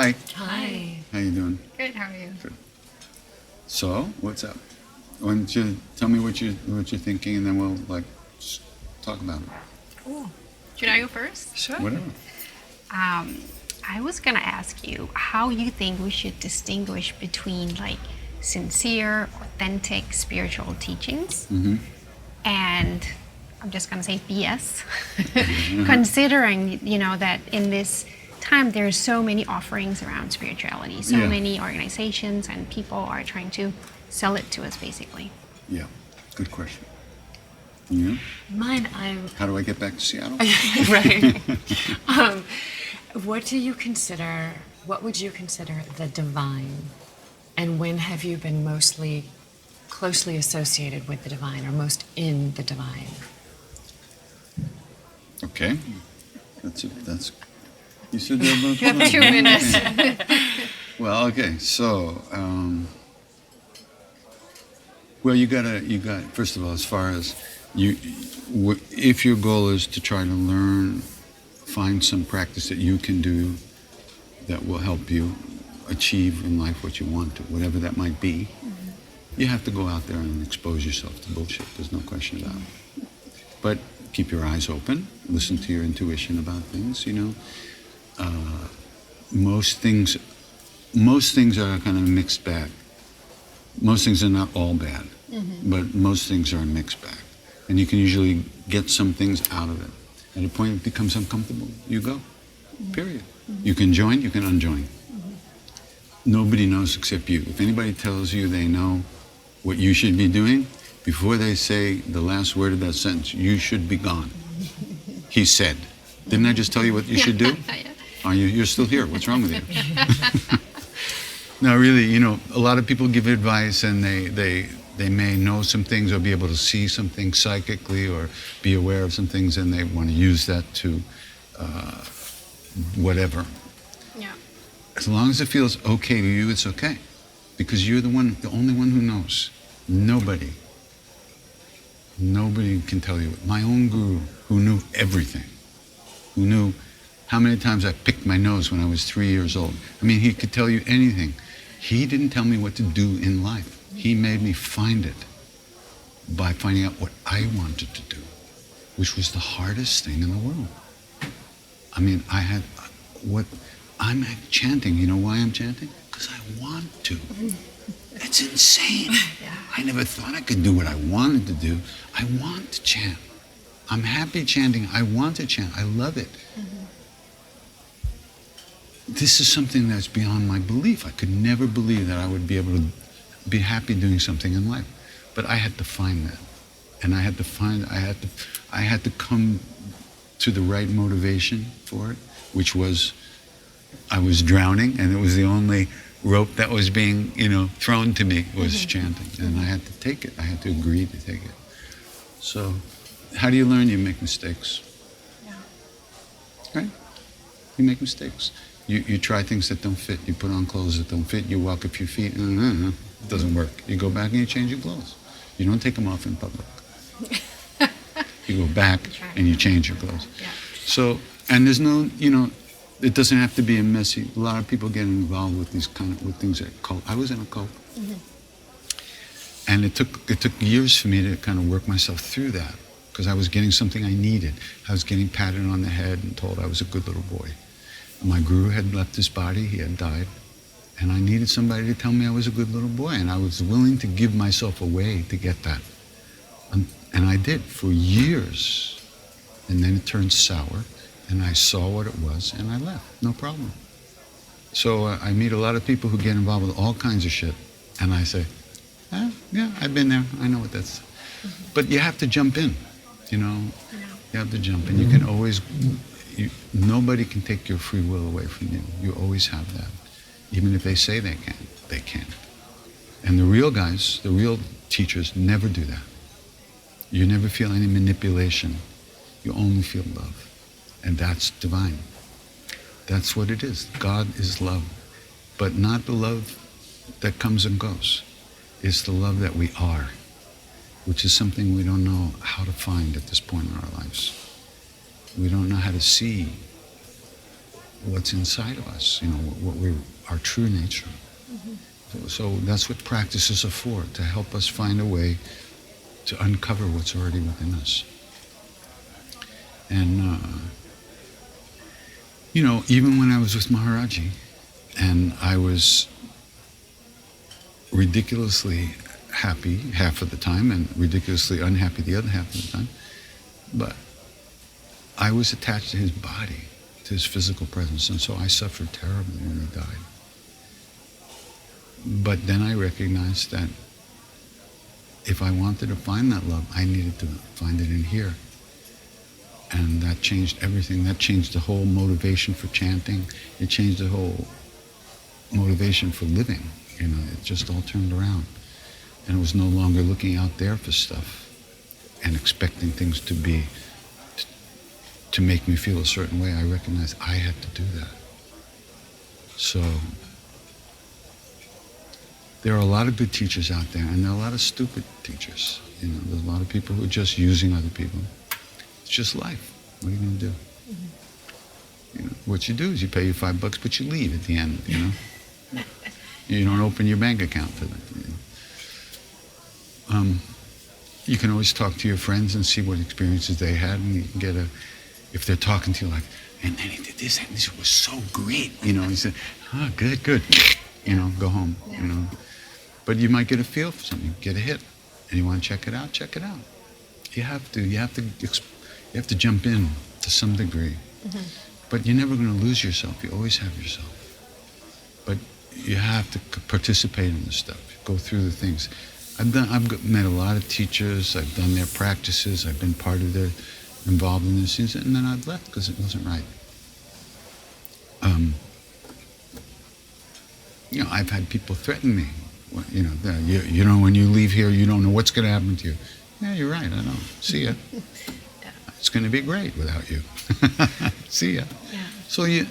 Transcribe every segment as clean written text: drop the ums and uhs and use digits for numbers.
Hi. Hi. How you doing? Good. How are you? Good. So, what's up? Why don't you tell me what you're thinking, and then we'll just talk about it. Cool. Should I go first? Sure. Whatever. I was gonna ask you how you think we should distinguish between sincere, authentic spiritual teachings and I'm just gonna say BS. Considering that in this time there are so many offerings around spirituality, so many organizations and people are trying to sell it to us basically. Yeah. Good question. Yeah. Mine, How do I get back to Seattle? right. What would you consider the divine? And when have you been mostly closely associated with the divine or most in the divine? Okay. That's you said that about You have 2 minutes. Well, okay. So, you got first of all, as far as if your goal is to try to learn, find some practice that you can do that will help you achieve in life what you want to, whatever that might be, you have to go out there and expose yourself to bullshit. There's no question about it. But keep your eyes open, listen to your intuition about things, most things are kind of a mixed bag. Most things are not all bad, but most things are a mixed bag. And you can usually get some things out of it. At a point it becomes uncomfortable, you go, period. You can join, you can unjoin. Nobody knows except you. If anybody tells you they know what you should be doing, before they say the last word of that sentence, you should be gone. He said. Didn't I just tell you what you should do? You're still here. What's wrong with you? No, really, a lot of people give advice and they may know some things or be able to see some things psychically or be aware of some things, and they want to use that to whatever. Yeah. As long as it feels okay to you, it's okay. Because you're the only one who knows. Nobody can tell you. My own guru, who knew everything, who knew how many times I picked my nose when I was 3 years old. I mean, he could tell you anything. He didn't tell me what to do in life. He made me find it by finding out what I wanted to do, which was the hardest thing in the world. I mean, I'm chanting. You know why I'm chanting? Because I want to. It's insane. I never thought I could do what I wanted to do. I want to chant. I'm happy chanting. I want to chant. I love it. This is something that's beyond my belief. I could never believe that I would be able to be happy doing something in life. But I had to find that. And I had to come to the right motivation for it, which was I was drowning, and it was the only rope that was being, thrown to me was chanting. And I had to take it. I had to agree to take it. So how do you learn? You make mistakes. Yeah. Right? You make mistakes. You try things that don't fit. You put on clothes that don't fit. You walk a few feet. It doesn't work. You go back and you change your clothes. You don't take them off in public. You go back and you change your clothes. Yeah. So, and there's no, it doesn't have to be a messy. A lot of people get involved with with things that cult. I was in a cult. And it took years for me to kind of work myself through that, because I was getting something I needed. I was getting patted on the head and told I was a good little boy. My guru had left his body, he had died, and I needed somebody to tell me I was a good little boy, and I was willing to give myself away to get that. And I did for years. And then it turned sour, and I saw what it was, and I left, no problem. So I meet a lot of people who get involved with all kinds of shit, and I say, yeah, I've been there, I know what that's. But you have to jump in, You have to jump in. You can always, nobody can take your free will away from you. You always have that. Even if they say they can't. And the real guys, the real teachers never do that. You never feel any manipulation. You only feel love. And that's divine. That's what it is. God is love. But not the love that comes and goes. It's the love that we are, which is something we don't know how to find at this point in our lives. We don't know how to see what's inside of us, what we're, our true nature. So that's what practices are for, to help us find a way to uncover what's already within us. And, even when I was with Maharaji, and I was ridiculously happy half of the time and ridiculously unhappy the other half of the time, but I was attached to his body, to his physical presence, and so I suffered terribly when he died. But then I recognized that if I wanted to find that love, I needed to find it in here. And that changed everything. That changed the whole motivation for chanting. It changed the whole motivation for living. It just all turned around. And it was no longer looking out there for stuff and expecting things to be, to make me feel a certain way. I recognized I had to do that. So there are a lot of good teachers out there, and there are a lot of stupid teachers. There's a lot of people who are just using other people. It's just life. What are you going to do? What you do is you pay your $5, but you leave at the end. You don't open your bank account for them. You can always talk to your friends and see what experiences they had, and you can get if they're talking to you like, and then he did this, and this was so great. He said, oh, good. Go home. But you might get a feel for something, get a hit, and you want to check it out. You have to jump in to some degree. But you're never going to lose yourself. You always have yourself. But you have to participate in the stuff, go through the things. I've met a lot of teachers. I've done their practices. I've been part of their, involved in these things, and then I've left because it wasn't right. I've had people threaten me. When you leave here, you don't know what's going to happen to you. Yeah, you're right. I know. See ya. It's going to be great without you. See ya. Yeah. So you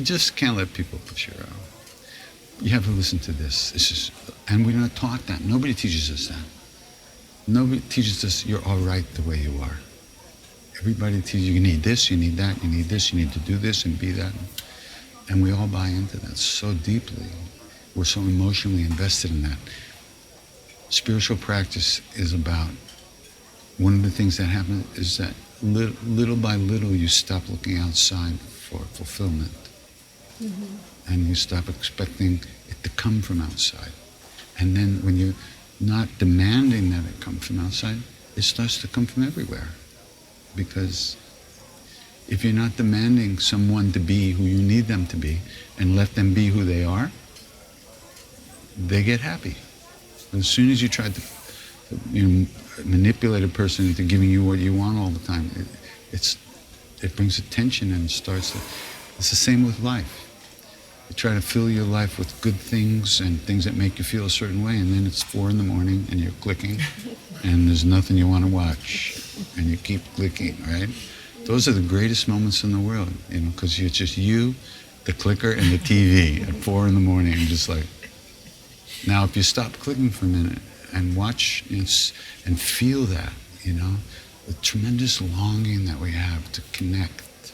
just can't let people push you around. You have to listen to this. And we're not taught that. Nobody teaches us that. Nobody teaches us you're all right the way you are. Everybody teaches you need this, you need that, you need this, you need to do this and be that. And we all buy into that so deeply. We're so emotionally invested in that. Spiritual practice is about, one of the things that happens is that little by little you stop looking outside for fulfillment. And you stop expecting it to come from outside. And then when you're not demanding that it come from outside, it starts to come from everywhere. Because if you're not demanding someone to be who you need them to be and let them be who they are, they get happy. As soon as you try to manipulate a person into giving you what you want all the time, it brings attention and starts. It's the same with life. You try to fill your life with good things and things that make you feel a certain way, and then it's 4 a.m. and you're clicking, and there's nothing you want to watch, and you keep clicking, right? Those are the greatest moments in the world, because it's just you, the clicker, and the TV at 4 a.m. and just like. Now, if you stop clicking for a minute and watch and feel that, the tremendous longing that we have to connect,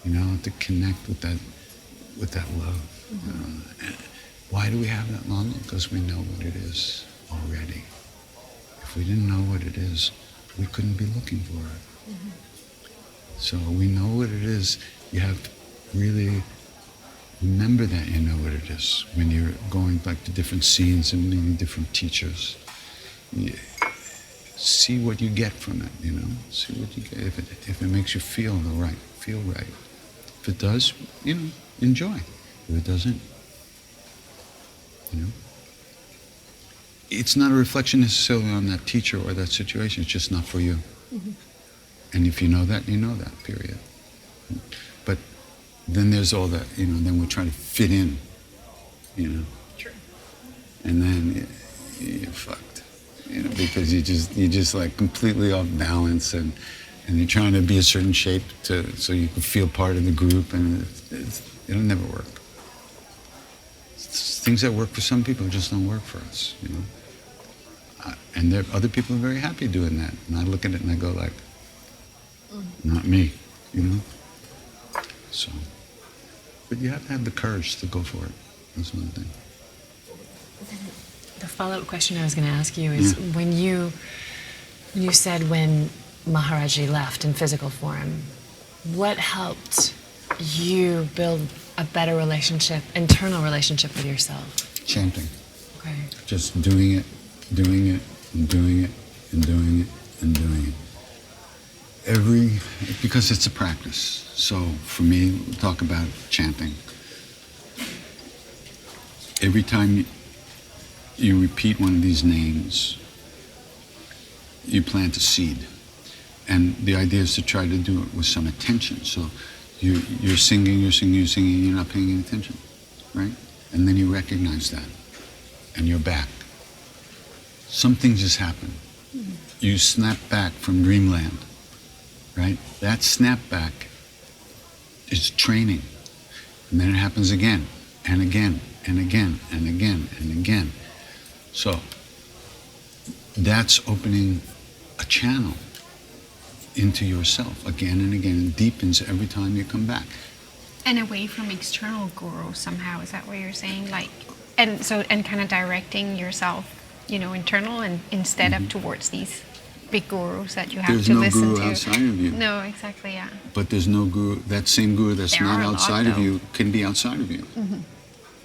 to connect with that love. Why do we have that longing? Because we know what it is already. If we didn't know what it is, we couldn't be looking for it. So we know what it is. You have to really remember that you know what it is when you're going back to different scenes and meeting different teachers. See what you get from it, See what you get. If it makes you feel right. If it does, enjoy. If it doesn't, it's not a reflection necessarily on that teacher or that situation. It's just not for you. And if you know that, period. But then there's all that, then we're trying to fit in, True. And then you're fucked, because you're just like completely off balance, and you're trying to be a certain shape so you can feel part of the group, and it'll never work. Things that work for some people just don't work for us, And other people are very happy doing that, and I look at it and I go like, not me, So But you have to have the courage to go for it. That's one thing. The follow-up question I was going to ask you is when you said when Maharaji left in physical form, what helped you build a better relationship, internal relationship with yourself? Chanting. Okay. Just doing it, and doing it, and doing it, and doing it. Because it's a practice. So for me, we'll talk about chanting. Every time you repeat one of these names, you plant a seed. And the idea is to try to do it with some attention. So you're singing, you're not paying any attention, right? And then you recognize that, and you're back. Something just happened. You snap back from dreamland, right? That snap back is training. And then it happens again, and again, and again, and again, and again. So that's opening a channel into yourself again and again. It deepens every time you come back. And away from external guru somehow, is that what you're saying? Like, and kind of directing yourself, internal and instead of towards these big gurus that you have There's to no listen guru to. outside of you. No, exactly, yeah. But there's no guru, that same guru that's There not are a lot, outside of though. you can be outside of you,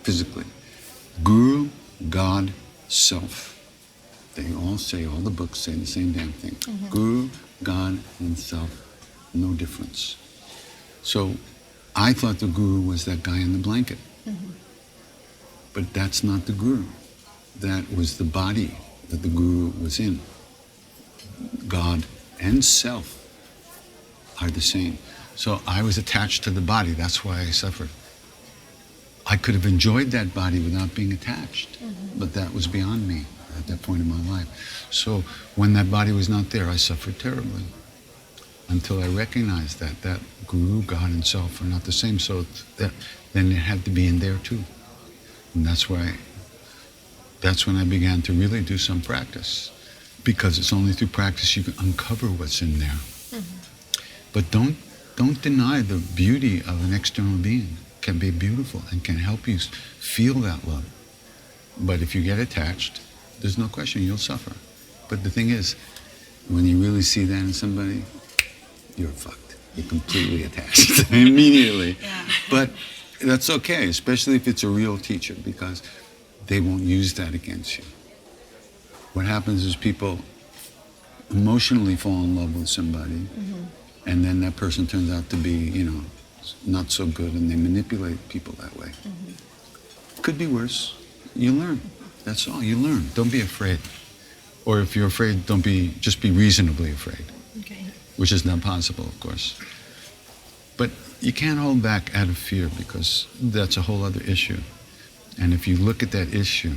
physically. Guru, God, self. They all the books say the same damn thing. Guru, God, and self, no difference. So I thought the guru was that guy in the blanket. But that's not the guru. That was the body that the guru was in. God and self are the same. So I was attached to the body. That's why I suffered. I could have enjoyed that body without being attached, but that was beyond me at that point in my life. So when that body was not there, I suffered terribly until I recognized that guru, God, and self are not the same. So then it had to be in there too. And that's when I began to really do some practice, because it's only through practice you can uncover what's in there. But don't deny the beauty of an external being. Can be beautiful and can help you feel that love. But if you get attached, there's no question you'll suffer. But the thing is, when you really see that in somebody, you're fucked. You're completely attached immediately. Yeah. But that's okay, especially if it's a real teacher, because they won't use that against you. What happens is people emotionally fall in love with somebody, and then that person turns out to be, not so good, and they manipulate people that way. Could be worse. You learn. That's all. You learn. Don't be afraid. Or if you're afraid, just be reasonably afraid. Okay. Which is not possible, of course. But you can't hold back out of fear, because that's a whole other issue. And if you look at that issue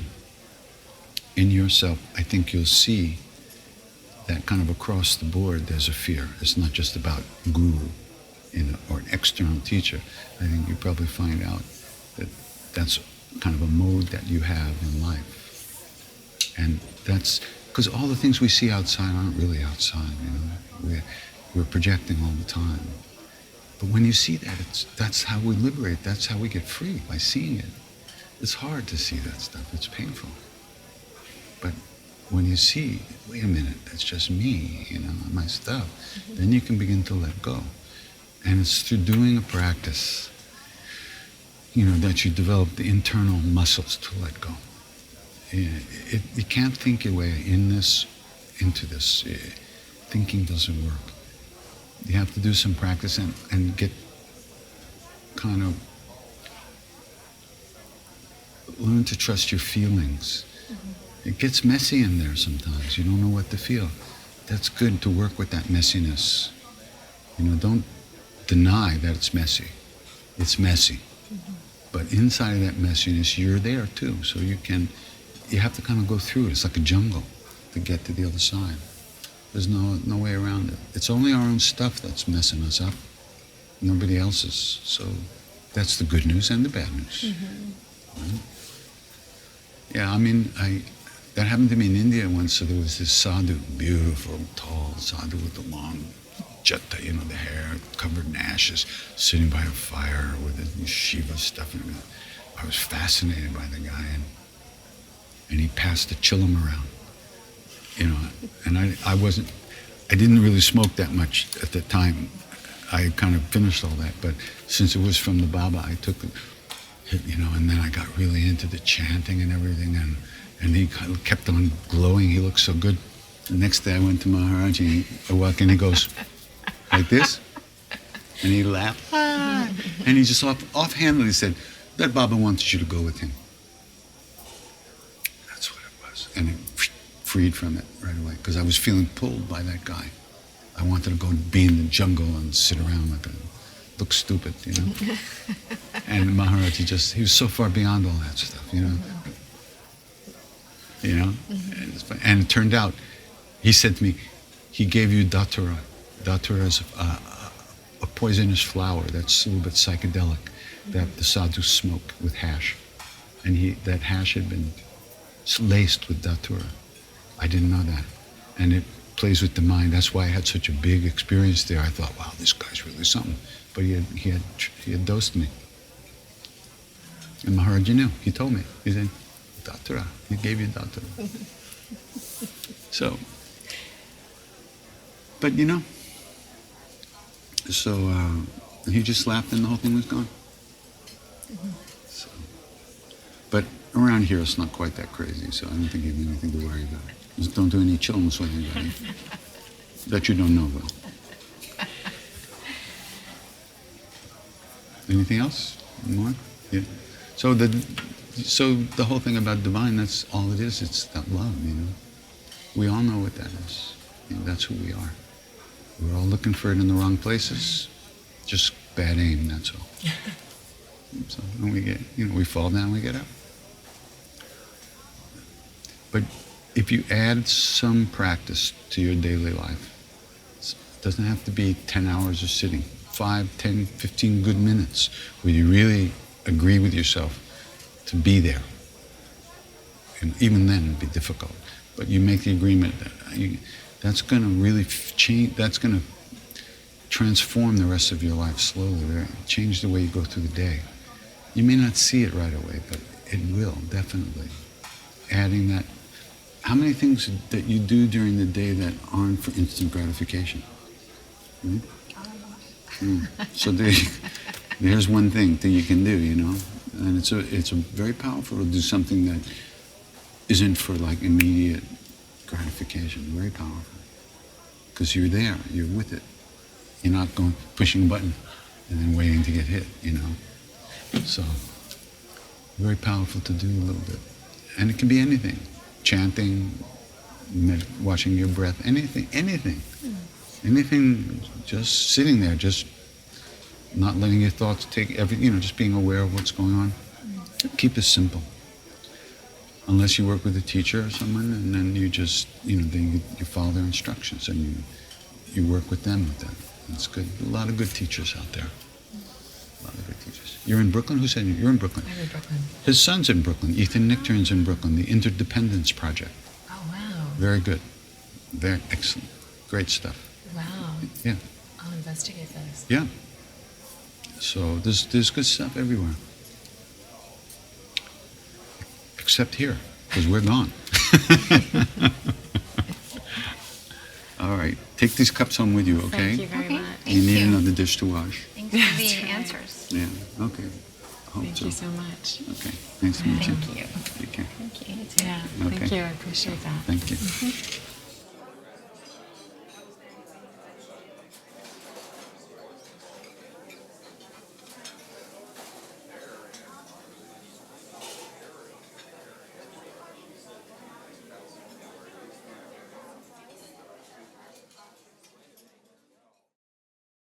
in yourself, I think you'll see that kind of across the board there's a fear. It's not just about guru or an external teacher. I think you probably find out that that's kind of a mode that you have in life. And that's because all the things we see outside aren't really outside, We're projecting all the time. But when you see that, that's how we liberate. That's how we get free, by seeing it. It's hard to see that stuff. It's painful. But when you see, wait a minute, that's just me, my stuff, then you can begin to let go. And it's through doing a practice, that you develop the internal muscles to let go. You can't think your way into this. Thinking doesn't work. You have to do some practice and get kind of learn to trust your feelings. It gets messy in there sometimes. You don't know what to feel. That's good to work with that messiness. Don't deny that it's messy. It's messy. But inside of that messiness, you're there too. So you have to kind of go through it. It's like a jungle to get to the other side. There's no way around it. It's only our own stuff that's messing us up. Nobody else's. So that's the good news and the bad news. Right? Yeah, that happened to me in India once. So there was this sadhu, beautiful, tall sadhu with the long jata, you know, the hair covered in ashes, sitting by a fire with the Shiva stuff in it. I was fascinated by the guy, and he passed the chillum around, you know, and I didn't really smoke that much at the time. I kind of finished all that, but since it was from the Baba, I took it, you know, and then I got really into the chanting and everything, and he kind of kept on glowing. He looked so good. The next day I went to Maharaj, and I walk in, he goes like this, and he laughed, and he just offhandedly said, that Baba wants you to go with him. That's what it was, and it freed from it right away, because I was feeling pulled by that guy. I wanted to go be in the jungle and sit around look stupid, you know. And Maharaj, he was so far beyond all that stuff, you know. You know, and it turned out, he said to me, he gave you datura. Datura is a poisonous flower that's a little bit psychedelic that the sadhus smoke with hash, and that hash had been laced with datura. I didn't know that, and it plays with the mind. That's why I had such a big experience there. I thought, wow, this guy's really something. But he had dosed me. And Maharaj knew. He told me. He said, Datura. He gave you Datura. So, but you know, so he just laughed and the whole thing was gone. So, but around here it's not quite that crazy, so I don't think you have anything to worry about. Just don't do any chillums with anybody that you don't know about. Anything else? More? Yeah. So the whole thing about divine, that's all it is. It's that love, you know. We all know what that is. You know, that's who we are. We're all looking for it in the wrong places. Just bad aim, that's all. So when we fall down, we get up. But if you add some practice to your daily life, it doesn't have to be 10 hours of sitting, 5, 10, 15 good minutes where you really agree with yourself to be there. And even then it'd be difficult. But you make the agreement that's going to really change, that's going to transform the rest of your life slowly, right? Change the way you go through the day. You may not see it right away, but it will, definitely. Adding that. How many things that you do during the day that aren't for instant gratification? Hmm? So there's one thing that you can do, you know, and it's very powerful to do something that isn't for like immediate gratification. Very powerful, because you're there, you're with it. You're not pushing a button and then waiting to get hit, you know. So very powerful to do a little bit, and it can be anything. Chanting, watching your breath, anything, just sitting there, just not letting your thoughts take everything, just being aware of what's going on. Keep it simple. Unless you work with a teacher or someone, and then you just, then you follow their instructions and you work with them with that. That's good. A lot of good teachers out there. A lot of good teachers. You're in Brooklyn? Who said you? You're in Brooklyn. I'm in Brooklyn. His son's in Brooklyn. Ethan Nichtern's in Brooklyn. The Interdependence Project. Oh, wow. Very good. Very excellent. Great stuff. Wow. Yeah. I'll investigate those. Yeah. So there's good stuff everywhere. Except here, because we're gone. All right. Take these cups home with you, okay? Thank you very much. You need another dish to wash. Thanks for the answers. Yeah, okay. Hope Thank you so much. Okay, nice to meet you. Thank you. Take care. Thank you. Yeah, Okay. thank you. I appreciate that. Thank you.